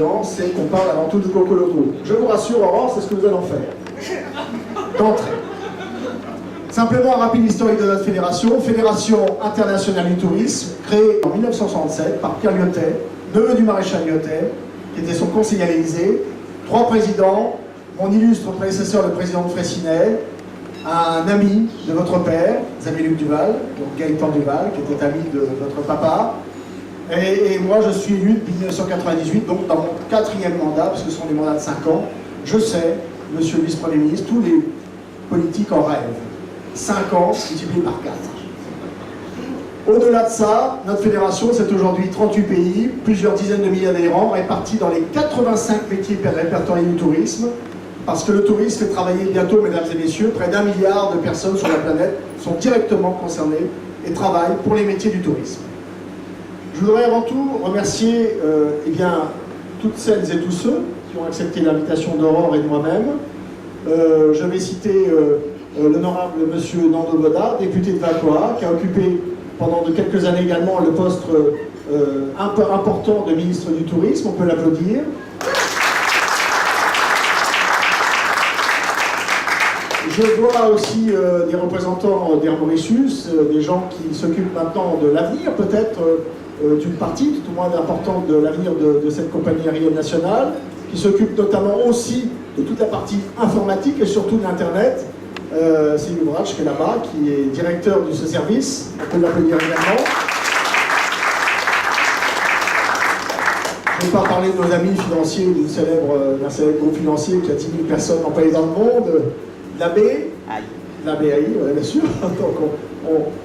Président, c'est qu'on parle avant tout du Coco Loco. Je vous rassure, Aurore, c'est ce que nous allons faire. D'entrée. Simplement un rapide historique de notre fédération. Fédération internationale du tourisme, créée en 1967 par Pierre Lyotet, neveu du maréchal Lyotet, qui était son conseiller à l'Élysée. 3 présidents, mon illustre prédécesseur, le président de Fraissinet, un ami de votre père, Xavier-Luc Duval, donc Gaëtan Duval, qui était ami de votre papa. Et moi, je suis élu depuis 1998, donc dans mon 4e mandat, parce que ce sont des mandats de 5 ans. Je sais, monsieur le vice-premier ministre, tous les politiques en rêvent. 5 ans multiplié par 4. Au-delà de ça, notre fédération, c'est aujourd'hui 38 pays, plusieurs dizaines de milliers d'adhérents, répartis dans les 85 métiers répertoriés du tourisme, parce que le tourisme fait travailler bientôt, mesdames et messieurs, près d'1 milliard de personnes sur la planète sont directement concernées et travaillent pour les métiers du tourisme. Je voudrais avant tout remercier toutes celles et tous ceux qui ont accepté l'invitation d'Aurore et de moi-même. Je vais citer l'honorable monsieur Nando Boda, député de Vacoa, qui a occupé pendant de quelques années également le poste un peu important de ministre du Tourisme, on peut l'applaudir. Je vois aussi des représentants d'Air Mauritius, des gens qui s'occupent maintenant de l'avenir peut-être d'une partie, tout au moins importante, de l'avenir de cette compagnie aérienne nationale, qui s'occupe notamment aussi de toute la partie informatique et surtout de l'Internet. C'est Yuvraj qui est là-bas, qui est directeur de ce service, on peut l'applaudir également. Je ne vais pas parler de nos amis financiers d'un célèbre groupe financier qui a 10 000 personnes employées dans le monde, l'AB, ouais, bien sûr, donc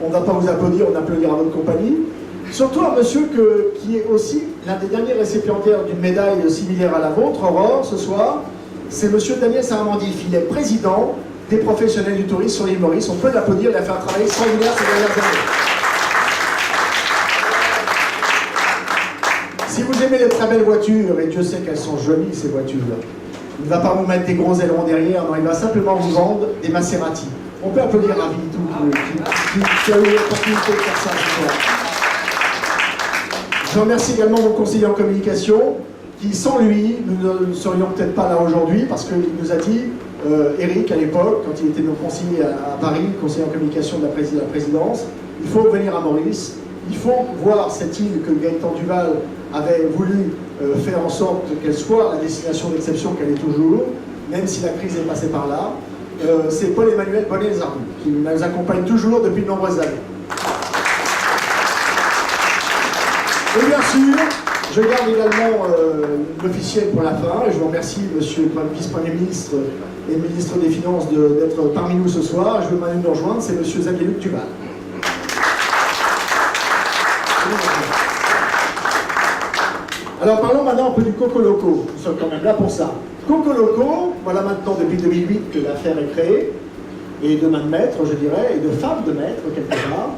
on ne va pas vous applaudir, on applaudira votre compagnie. Surtout un monsieur qui est aussi l'un des derniers récipiendaires d'une médaille similaire à la vôtre, Aurore, ce soir, c'est monsieur Daniel Saramandif. Il est président des professionnels du tourisme sur l'île Maurice. On peut l'applaudir, il a fait un travail extraordinaire ces dernières années. Si vous aimez les très belles voitures, et Dieu sait qu'elles sont jolies ces voitures, il ne va pas vous mettre des gros ailerons derrière, non, il va simplement vous vendre des Maserati. On peut applaudir Ravi qui a eu l'opportunité de faire ça ce soir. Je remercie également mon conseiller en communication, qui sans lui, nous ne serions peut-être pas là aujourd'hui, parce qu'il nous a dit, Eric à l'époque, quand il était nos conseillers à Paris, conseiller en communication de la présidence, il faut venir à Maurice, il faut voir cette île que Gaëtan Duval avait voulu faire en sorte qu'elle soit la destination d'exception qu'elle est toujours, même si la crise est passée par là. C'est Paul-Emmanuel Bonnet-Zarbou, qui nous accompagne toujours depuis de nombreuses années. Et bien sûr, je garde également l'officiel pour la fin, et je vous remercie, monsieur le vice-premier ministre et ministre des Finances, d'être parmi nous ce soir. Je veux maintenant nous rejoindre, c'est monsieur Xavier-Luc Duval. Alors parlons maintenant un peu du Coco Loco, nous sommes quand même là pour ça. Coco Loco, voilà maintenant depuis 2008 que l'affaire est créée, et de main de maître, je dirais, et de femme de maître quelque part,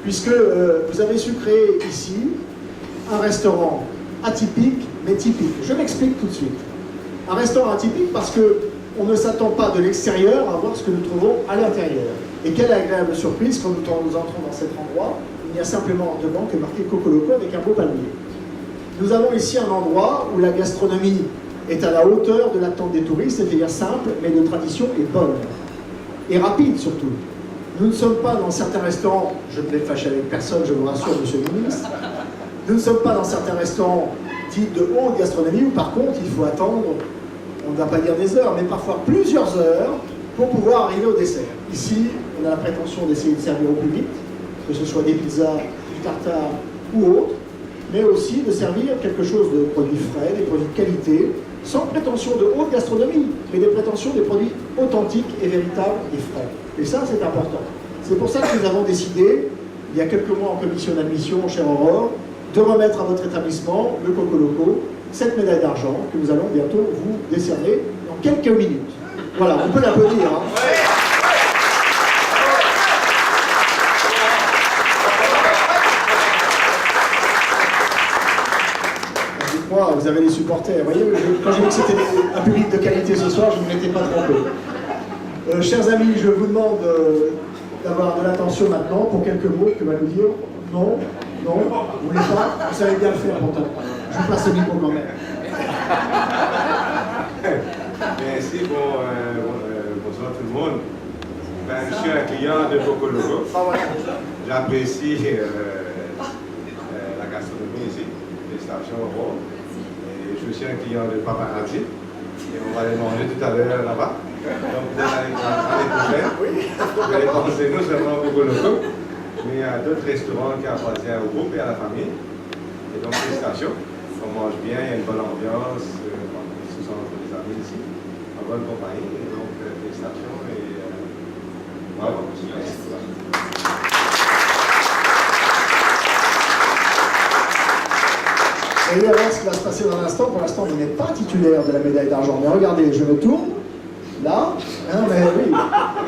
puisque vous avez su créer ici un restaurant atypique, mais typique. Je m'explique tout de suite. Un restaurant atypique parce qu'on ne s'attend pas de l'extérieur à voir ce que nous trouvons à l'intérieur. Et quelle agréable surprise quand nous entrons dans cet endroit, il n'y a simplement devant que marqué Coco Loco avec un beau palmier. Nous avons ici un endroit où la gastronomie est à la hauteur de l'attente des touristes, c'est-à-dire simple, mais de tradition et bonne. Et rapide surtout. Nous ne sommes pas dans certains restaurants, je ne vais fâcher avec personne, je vous rassure, monsieur le ministre, nous ne sommes pas dans certains restaurants dits de haute gastronomie où par contre il faut attendre, on ne va pas dire des heures, mais parfois plusieurs heures pour pouvoir arriver au dessert. Ici, on a la prétention d'essayer de servir au plus vite, que ce soit des pizzas, du tartare ou autre, mais aussi de servir quelque chose de produits frais, des produits de qualité, sans prétention de haute gastronomie, mais des prétentions des produits authentiques et véritables et frais. Et ça, c'est important. C'est pour ça que nous avons décidé, il y a quelques mois en commission d'admission, chère Aurore, de remettre à votre établissement, le Coco Loco, cette médaille d'argent que nous allons bientôt vous décerner dans quelques minutes. Voilà, on peut l'applaudir. Hein. Dites-moi, vous avez les supporters. Vous voyez, quand j'ai dit que c'était un public de qualité ce soir, je ne m'étais pas trompé. Chers amis, je vous demande d'avoir de l'attention maintenant pour quelques mots que va nous dire. Non, vous voulez pas? Vous savez bien le faire pourtant. Je vous passe le micro quand même. Merci, bonsoir tout le monde. Ben, je suis un client de Coco Loco. J'apprécie la gastronomie ici, les stations au bord. Et je suis un client de Paparazzi. Et on va aller manger tout à l'heure là-bas. Donc peut-être l'année prochaine, vous allez penser non seulement au Coco Loco, mais à d'autres restaurants qui appartiennent au groupe et à la famille. Et donc les stations, on mange bien, il y a une bonne ambiance, ce sont des amis ici, en bonne compagnie. Et donc les stations et bravo. Et alors, ce qui va se passer dans l'instant, pour l'instant, vous n'êtes pas titulaire de la médaille d'argent. Mais regardez, je me tourne, là, hein, mais oui,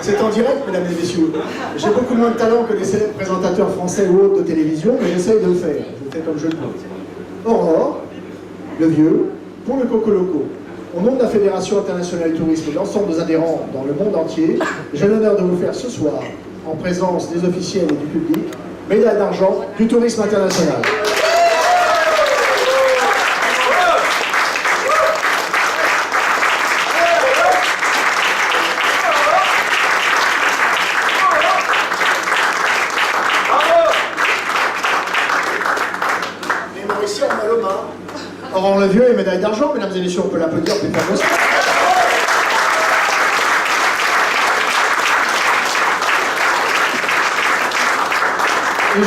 c'est en direct, mesdames et messieurs. J'ai beaucoup moins de talent que les célèbres présentateurs français ou autres de télévision, mais j'essaye de le faire. Je le fais comme je le peux. Aurore, le vieux, pour le Coco Loco. Au nom de la Fédération internationale du tourisme et de l'ensemble des adhérents dans le monde entier, j'ai l'honneur de vous faire ce soir, en présence des officiels et du public, médaille d'argent du tourisme international. Aurore le vieux et médaille d'argent, mesdames et messieurs, on peut l'applaudir, on peut faire aussi. Et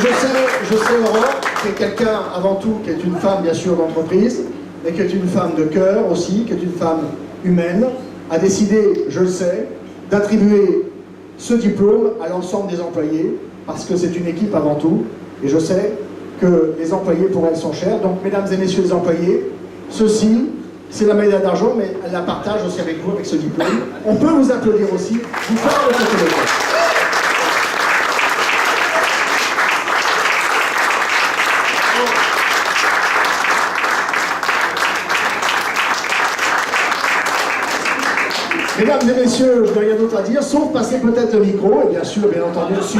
je sais Aurore, qui est quelqu'un avant tout, qui est une femme bien sûr d'entreprise, mais qui est une femme de cœur aussi, qui est une femme humaine, a décidé, je le sais, d'attribuer ce diplôme à l'ensemble des employés, parce que c'est une équipe avant tout, et je sais que les employés pour elle sont chers. Donc, mesdames et messieurs les employés, ceci, c'est la médaille d'argent, mais elle la partage aussi avec vous, avec ce diplôme. On peut vous applaudir aussi. Vous faites le Coco Loco. Mesdames et messieurs, je n'ai rien d'autre à dire, sauf passer peut-être le micro, et bien sûr, bien entendu, si.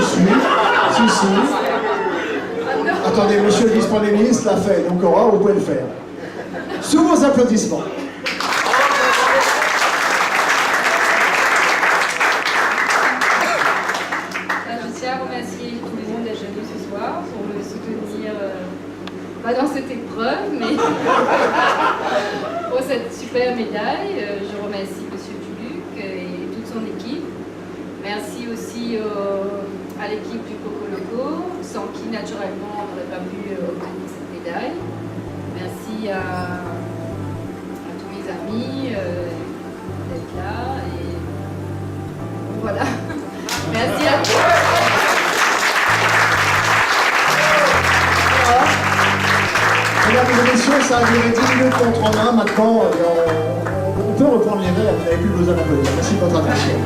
Attendez, monsieur le vice-premier ministre l'a fait, donc Aurore, vous pouvez le faire. Sous vos applaudissements. Je tiens à remercier tout le monde d'être venu ce soir pour me soutenir, pas dans cette épreuve, mais pour cette super médaille. Je remercie monsieur Duluc et toute son équipe. Merci aussi à l'équipe du Coco Loco, sans qui naturellement on n'aurait pas pu obtenir cette médaille. Merci à tous mes amis d'être là et voilà. Merci à tous. Mesdames et messieurs, ça a duré 10 minutes contre en main. Maintenant, on peut reprendre les verres, vous n'avez plus besoin d'applaudir. Merci de votre attention.